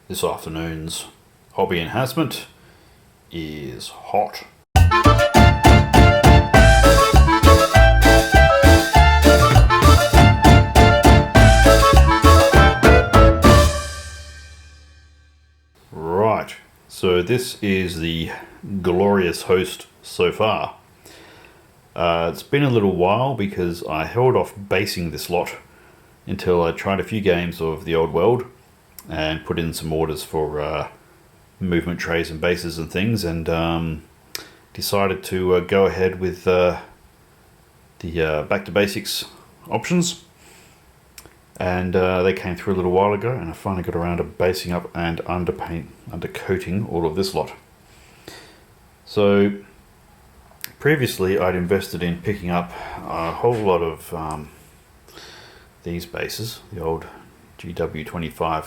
This afternoon's hobby enhancement is hot. Right, so this is the glorious host so far. It's been a little while because I held off basing this lot until I tried a few games of the old world and put in some orders for movement trays and bases and things, and decided to go ahead with the back to basics options, and they came through a little while ago, and I finally got around to basing up and undercoating all of this lot. So previously I'd invested in picking up a whole lot of these bases, the old GW25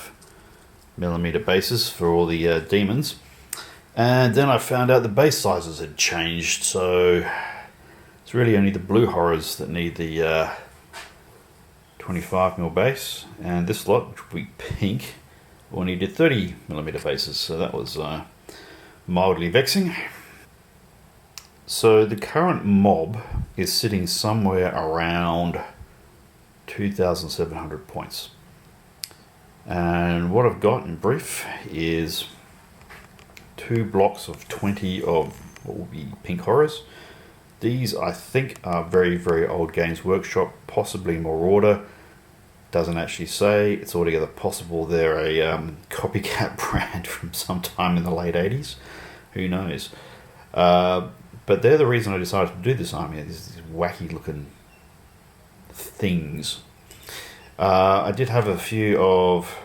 millimeter bases for all the demons, and then I found out the base sizes had changed, so it's really only the blue horrors that need the 25mm base, and this lot, which will be pink, will need 30mm bases, so that was mildly vexing. So the current mob is sitting somewhere around 2,700 points. And what I've got in brief is 2 blocks of 20 of what will be pink horrors. These I think are very, very old Games Workshop, possibly Marauder. Doesn't actually say. It's altogether possible they're a copycat brand from sometime in the late 80s. Who knows? But they're the reason I decided to do this army. These wacky looking things. I did have a few of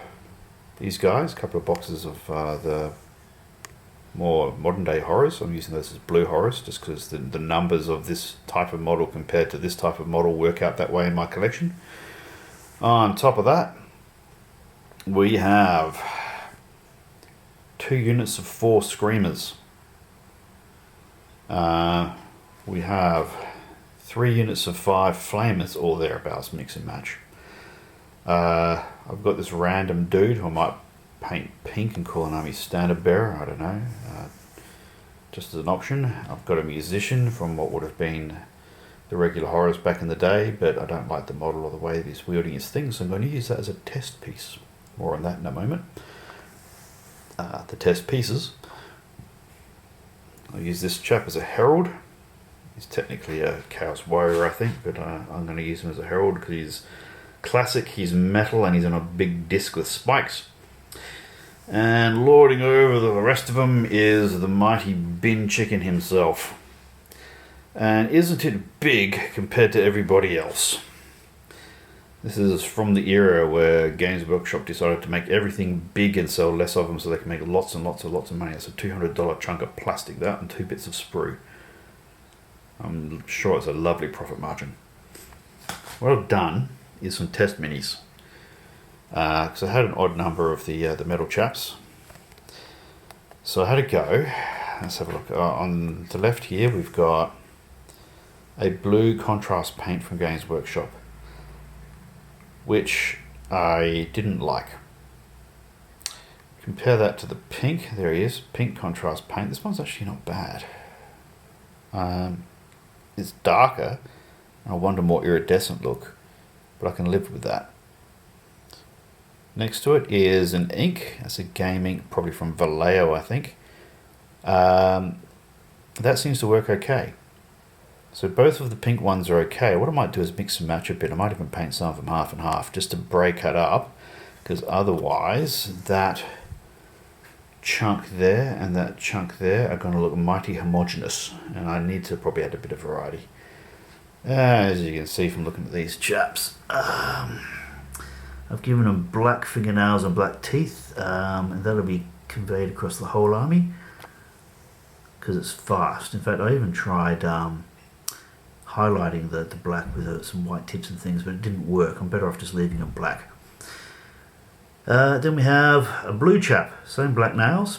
these guys, a couple of boxes of the more modern day horrors. I'm using those as blue horrors just because the numbers of this type of model compared to this type of model work out that way in my collection. On top of that, we have 2 units of 4 screamers. We have 3 units of 5 flamers, or thereabouts, mix and match. I've got this random dude who I might paint pink and call an army standard bearer, I don't know, just as an option. I've got a musician from what would have been the regular horrors back in the day, but I don't like the model or the way that he's wielding his thing, so I'm going to use that as a test piece. More on that in a moment. The test pieces. I'll use this chap as a herald. He's technically a chaos warrior, I think, but I'm going to use him as a herald because he's classic, he's metal, and he's on a big disc with spikes. And lording over the rest of them is the mighty bin chicken himself. And isn't it big compared to everybody else? This is from the era where Games Workshop decided to make everything big and sell less of them so they can make lots and lots and lots of money. It's a $200 chunk of plastic, that, and 2 bits of sprue. I'm sure it's a lovely profit margin. What I've done is some test minis, because I had an odd number of the metal chaps. So I had a go. Let's have a look. On the left here we've got a blue contrast paint from Games Workshop, which I didn't like. Compare that to the pink. There he is, pink contrast paint. This one's actually not bad. It's darker and I want a more iridescent look, but I can live with that. Next to it is an ink. That's a game ink, probably from Vallejo, I think. That seems to work okay. So both of the pink ones are okay. What I might do is mix and match a bit. I might even paint some of them half and half just to break it up, because otherwise that chunk there and that chunk there are going to look mighty homogeneous, and I need to probably add a bit of variety. As you can see from looking at these chaps, I've given them black fingernails and black teeth, and that'll be conveyed across the whole army because it's fast. In fact, I even tried highlighting the black with some white tips and things, but it didn't work. I'm better off just leaving them black. Then we have a blue chap, same black nails,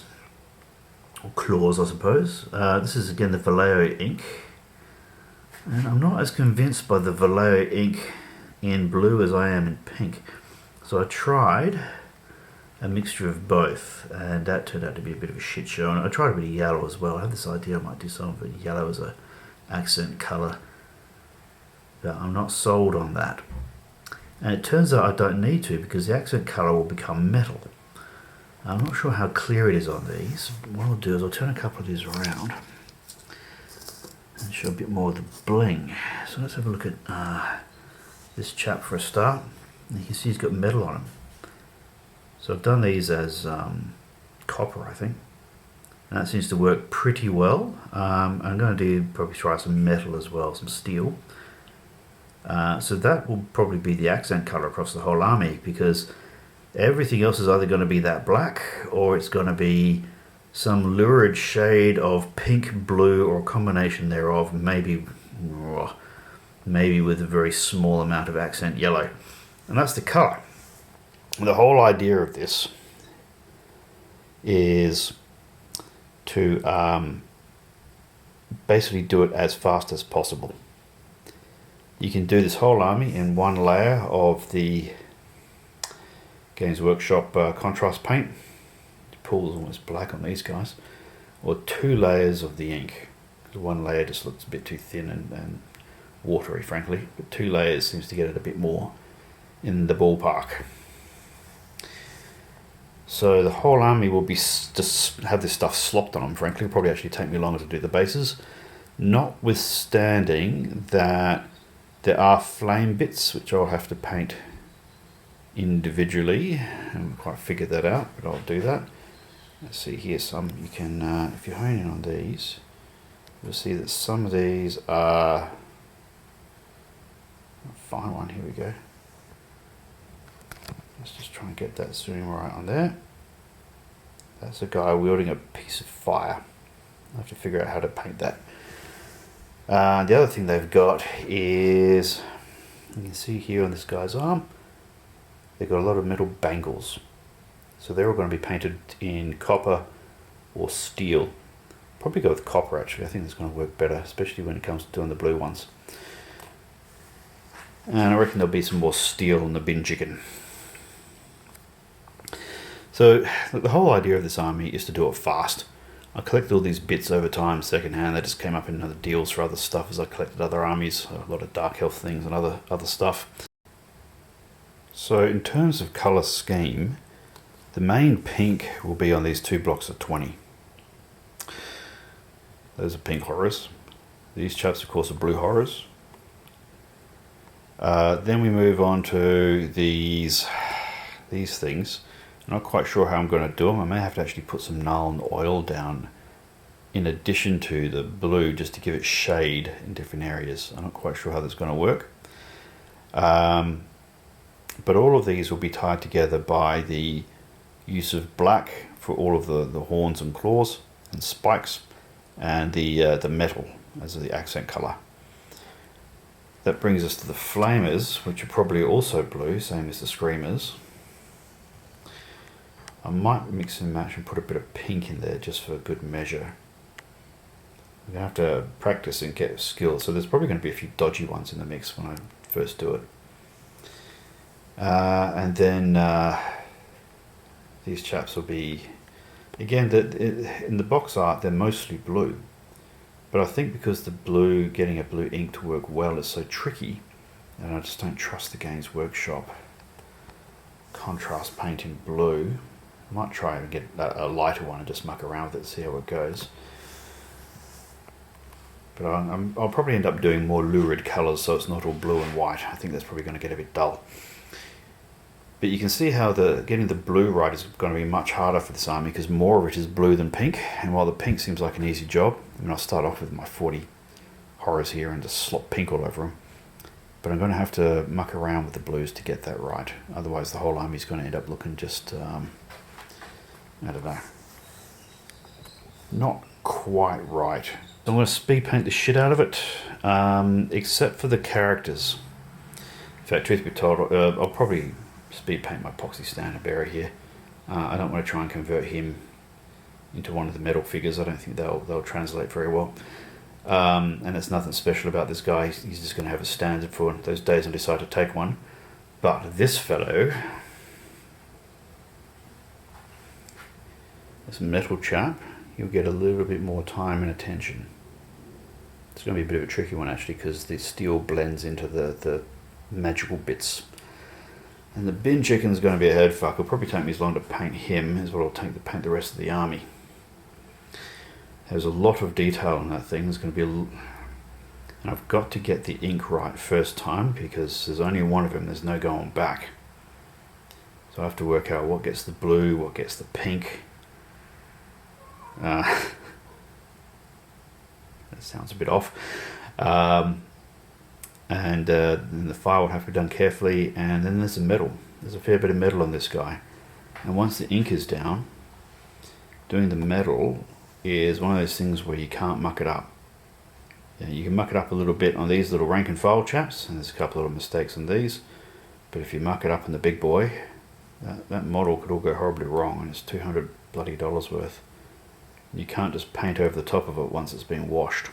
or claws I suppose. This is again the Vallejo ink, and I'm not as convinced by the Vallejo ink in blue as I am in pink. So I tried a mixture of both, and that turned out to be a bit of a shit show. And I tried a bit of yellow as well. I had this idea I might do some of it yellow as a accent colour, but I'm not sold on that. And it turns out I don't need to, because the accent colour will become metal. I'm not sure how clear it is on these. What I'll do is I'll turn a couple of these around and show a bit more of the bling. So let's have a look at this chap for a start. You can see he's got metal on him. So I've done these as copper, I think. And that seems to work pretty well. I'm going to probably try some metal as well, some steel. So that will probably be the accent colour across the whole army, because everything else is either going to be that black, or it's going to be some lurid shade of pink, blue, or a combination thereof, maybe with a very small amount of accent yellow. And that's the colour. The whole idea of this is to basically do it as fast as possible. You can do this whole army in one layer of the Games Workshop contrast paint. The pool is almost black on these guys. Or 2 layers of the ink. One layer just looks a bit too thin and watery, frankly. But 2 layers seems to get it a bit more in the ballpark. So the whole army will be just have this stuff slopped on them, frankly. It'll probably actually take me longer to do the bases. Notwithstanding that there are flame bits which I'll have to paint individually. I haven't quite figured that out, but I'll do that. Let's see here, some you can, if you hone in on these, you'll see that some of these are, I'll find one, here we go. Let's just try and get that zoom right on there. That's a guy wielding a piece of fire. I'll have to figure out how to paint that. The other thing they've got is, you can see here on this guy's arm, they've got a lot of metal bangles. So they're all going to be painted in copper or steel. Probably go with copper actually, I think that's going to work better, especially when it comes to doing the blue ones. And I reckon there'll be some more steel in the bin chicken. So the whole idea of this army is to do it fast. I collected all these bits over time secondhand. They just came up in other deals for other stuff as I collected other armies, a lot of Dark Elf things and other stuff. So in terms of colour scheme, the main pink will be on these 2 blocks of 20. Those are pink horrors. These chaps, of course, are blue horrors. Then we move on to these things. I'm not quite sure how I'm going to do them. I may have to actually put some Nuln oil down in addition to the blue, just to give it shade in different areas. I'm not quite sure how that's going to work. But all of these will be tied together by the use of black for all of the horns and claws and spikes, and the metal as the accent colour. That brings us to the flamers, which are probably also blue, same as the screamers. I might mix and match and put a bit of pink in there just for good measure. I'm going to have to practice and get skill, so there's probably going to be a few dodgy ones in the mix when I first do it. And then these chaps will be, again, in the box art they're mostly blue, but I think because the blue, getting a blue ink to work well is so tricky, and I just don't trust the Games Workshop contrast paint in blue. I might try and get a lighter one and just muck around with it, see how it goes. But I'll probably end up doing more lurid colours, so it's not all blue and white. I think that's probably going to get a bit dull. But you can see how getting the blue right is going to be much harder for this army, because more of it is blue than pink. And while the pink seems like an easy job, I mean, I'll start off with my 40 horrors here and just slop pink all over them. But I'm going to have to muck around with the blues to get that right. Otherwise the whole army is going to end up looking just, I don't know, not quite right. So I'm going to speed paint the shit out of it, except for the characters. In fact, truth be told, I'll probably speed paint my epoxy standard bearer here. I don't want to try and convert him into one of the metal figures. I don't think they'll translate very well. And there's nothing special about this guy. He's just going to have a standard for those days I decide to take one. But this fellow this metal chap, you'll get a little bit more time and attention. It's going to be a bit of a tricky one actually, because the steel blends into the magical bits. And the bin chicken's going to be a head fuck. It'll probably take me as long to paint him as what it'll take to paint the rest of the army. There's a lot of detail in that thing. There's going to be and I've got to get the ink right first time, because there's only one of them. There's no going back. So I have to work out what gets the blue, what gets the pink. That sounds a bit off. And then the file will have to be done carefully, and then there's the metal. There's a fair bit of metal on this guy, and once the ink is down, doing the metal is one of those things where you can't muck it up. You can muck it up a little bit on these little rank and file chaps, and there's a couple of mistakes on these, but if you muck it up on the big boy, that model could all go horribly wrong, and it's $200 bloody worth. You can't just paint over the top of it once it's been washed.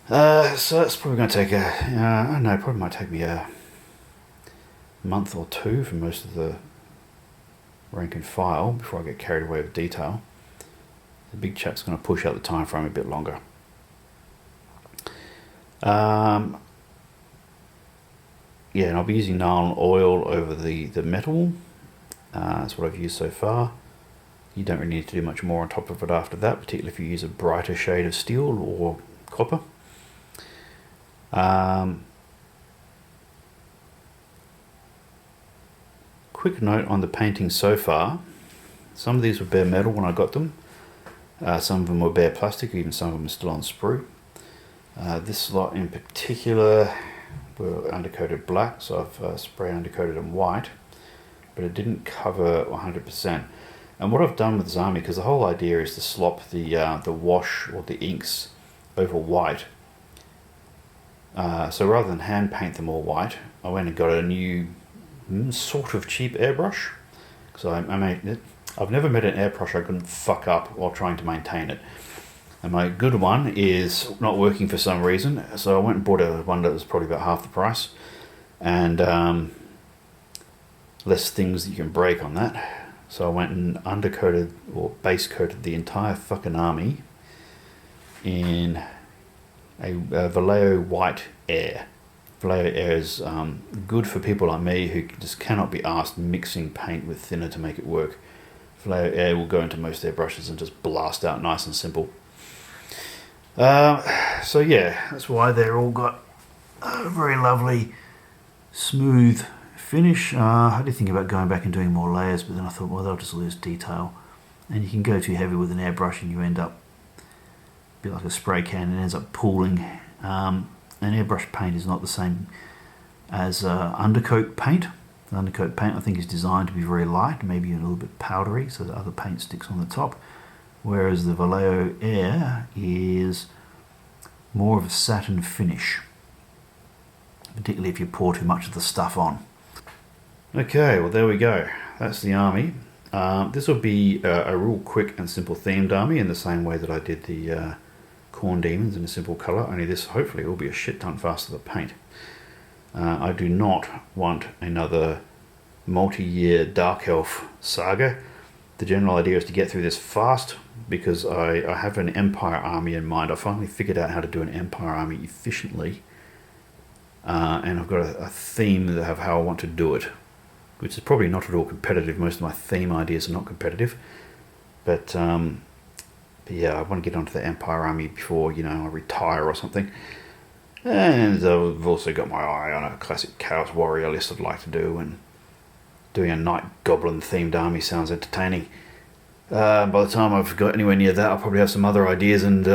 So that's probably going to take I don't know, probably might take me a month or two for most of the rank and file before I get carried away with detail. The big chap's going to push out the time frame a bit longer. Yeah, and I'll be using nylon oil over the metal. That's what I've used so far. You don't really need to do much more on top of it after that, particularly if you use a brighter shade of steel or copper. Quick note on the painting so far. Some of these were bare metal when I got them. Some of them were bare plastic, even some of them are still on sprue. This lot in particular were undercoated black, so I've spray undercoated them white, but it didn't cover 100%. And what I've done with this army, because the whole idea is to slop the wash or the inks over white. So rather than hand paint them all white, I went and got a new sort of cheap airbrush. So I've never met an airbrush I couldn't fuck up while trying to maintain it. And my good one is not working for some reason, so I went and bought one that was probably about half the price, and less things that you can break on that. So I went and undercoated or base coated the entire fucking army in a Vallejo white air. Vallejo air is good for people like me who just cannot be asked mixing paint with thinner to make it work. Vallejo air will go into most airbrushes and just blast out nice and simple. So yeah, that's why they're all got a very lovely smooth finish. I did think about going back and doing more layers, but then I thought, well, they'll just lose detail, and you can go too heavy with an airbrush and you end up a bit like a spray can, and it ends up pooling. And airbrush paint is not the same as undercoat paint. The undercoat paint I think is designed to be very light, maybe a little bit powdery, so that other paint sticks on the top. Whereas the Vallejo Air is more of a satin finish, particularly if you pour too much of the stuff on. Okay, well there we go. That's the army. This will be a real quick and simple themed army in the same way that I did the Corn Demons in a simple colour, only this hopefully will be a shit ton faster to paint. I do not want another multi-year Dark Elf saga. The general idea is to get through this fast, because I have an Empire army in mind. I finally figured out how to do an Empire army efficiently, and I've got a theme of how I want to do it, which is probably not at all competitive. Most of my theme ideas are not competitive, but yeah, I want to get onto the Empire army before, I retire or something. And I've also got my eye on a classic Chaos Warrior list I'd like to do, and doing a Night Goblin themed army sounds entertaining. By the time I've got anywhere near that, I'll probably have some other ideas, and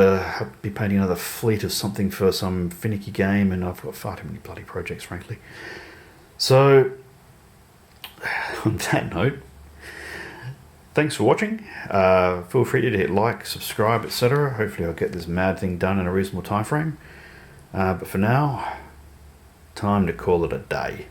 be painting another fleet of something for some finicky game, and I've got far too many bloody projects, frankly. So, on that note, thanks for watching. Feel free to hit like, subscribe, etc. Hopefully I'll get this mad thing done in a reasonable time frame. But for now, time to call it a day.